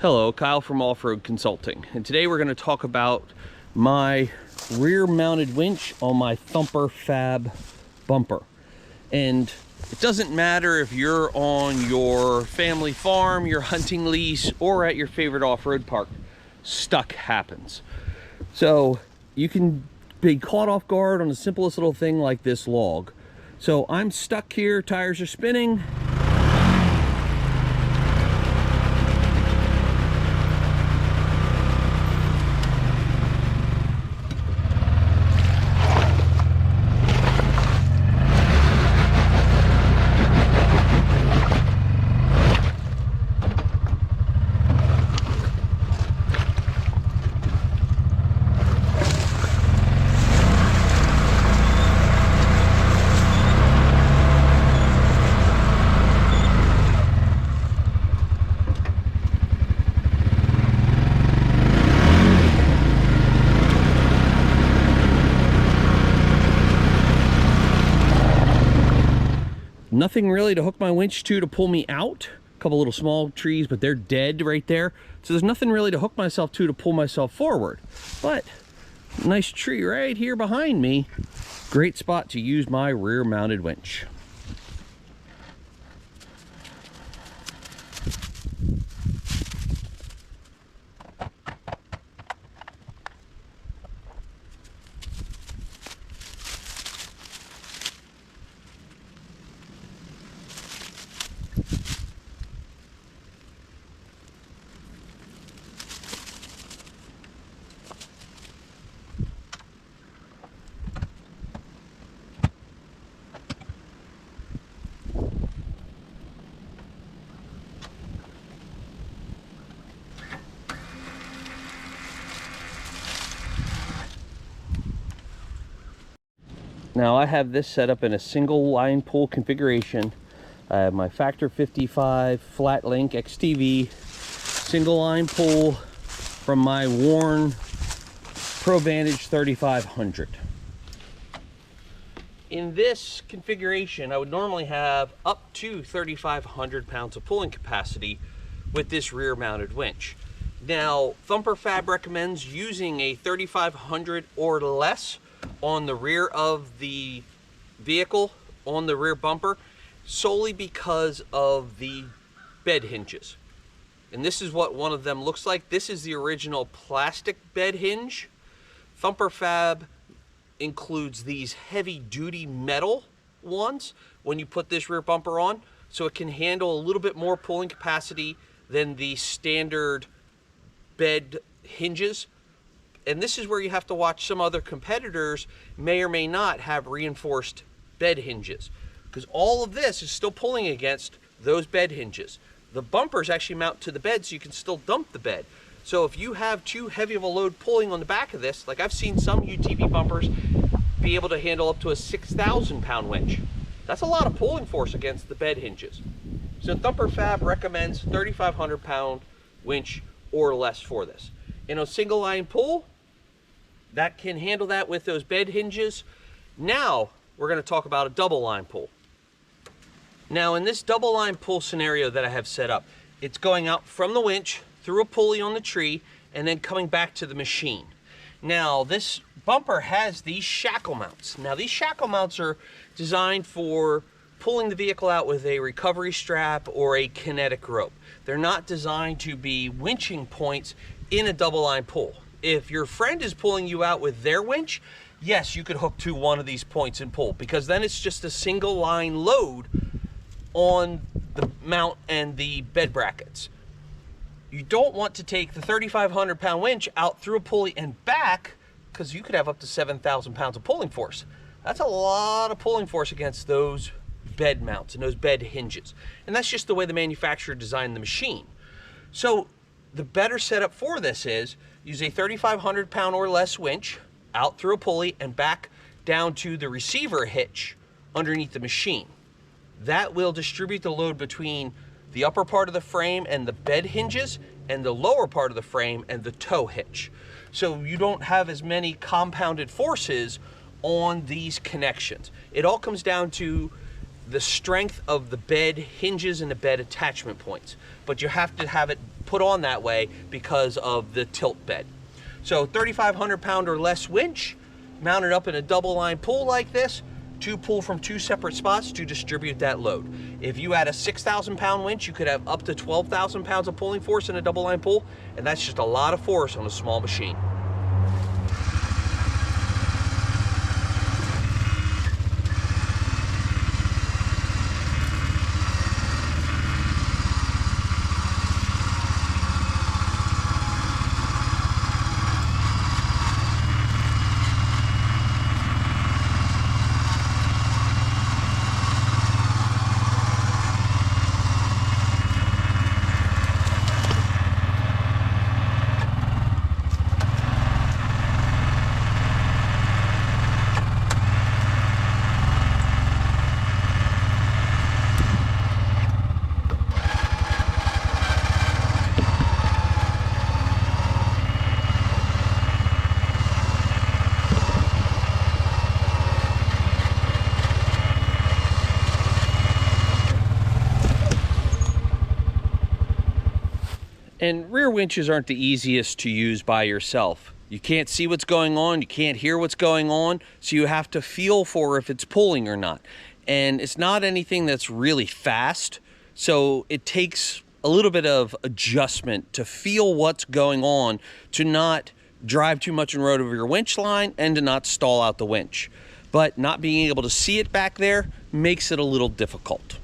Hello, Kyle from Off-Road Consulting, and today we're going to talk about my rear-mounted winch on my Thumper Fab bumper. And it doesn't matter if you're on your family farm, your hunting lease, or at your favorite off-road park, stuck happens. So you can be caught off guard on the simplest little thing like this log. So I'm stuck here, tires are spinning. Nothing really to hook my winch to pull me out. A couple little small trees, but they're dead right there. So there's nothing really to hook myself to pull myself forward. But nice tree right here behind me. Great spot to use my rear mounted winch. Now I have this set up in a single line pull configuration. I have my Factor 55 Flat Link XTV single line pull from my worn Pro Vantage 3500. In this configuration, I would normally have up to 3,500 pounds of pulling capacity with this rear mounted winch. Now, Thumper Fab recommends using a 3,500 or less on the rear of the vehicle, on the rear bumper, solely because of the bed hinges. And this is what one of them looks like. This is the original plastic bed hinge. Thumper Fab includes these heavy duty metal ones when you put this rear bumper on, so it can handle a little bit more pulling capacity than the standard bed hinges. And this is where you have to watch. Some other competitors may or may not have reinforced bed hinges, because all of this is still pulling against those bed hinges. The bumpers actually mount to the bed, so you can still dump the bed. So if you have too heavy of a load pulling on the back of this, like I've seen some UTV bumpers be able to handle up to a 6,000 pound winch. That's a lot of pulling force against the bed hinges. So Thumper Fab recommends 3,500 pound winch or less for this. In a single line pull, that can handle that with those bed hinges. Now we're going to talk about a double line pull. Now in this double line pull scenario that I have set up, it's going out from the winch through a pulley on the tree and then coming back to the machine. Now this bumper has these shackle mounts. Now these shackle mounts are designed for pulling the vehicle out with a recovery strap or a kinetic rope. They're not designed to be winching points in a double line pull. If your friend is pulling you out with their winch, yes, you could hook to one of these points and pull, because then it's just a single line load on the mount and the bed brackets. You don't want to take the 3,500 pound winch out through a pulley and back, because you could have up to 7,000 pounds of pulling force. That's a lot of pulling force against those bed mounts and those bed hinges. And that's just the way the manufacturer designed the machine. So the better setup for this is use a 3,500 pound or less winch out through a pulley and back down to the receiver hitch underneath the machine. That will distribute the load between the upper part of the frame and the bed hinges and the lower part of the frame and the tow hitch. So you don't have as many compounded forces on these connections. It all comes down to the strength of the bed hinges and the bed attachment points, but you have to have it put on that way because of the tilt bed. So 3,500 pound or less winch mounted up in a double line pull like this, to pull from two separate spots to distribute that load. If you had a 6,000 pound winch, you could have up to 12,000 pounds of pulling force in a double line pull, and that's just a lot of force on a small machine. And rear winches aren't the easiest to use by yourself. You can't see what's going on, you can't hear what's going on, so you have to feel for if it's pulling or not. And it's not anything that's really fast, so it takes a little bit of adjustment to feel what's going on, to not drive too much in road over your winch line and to not stall out the winch. But not being able to see it back there makes it a little difficult.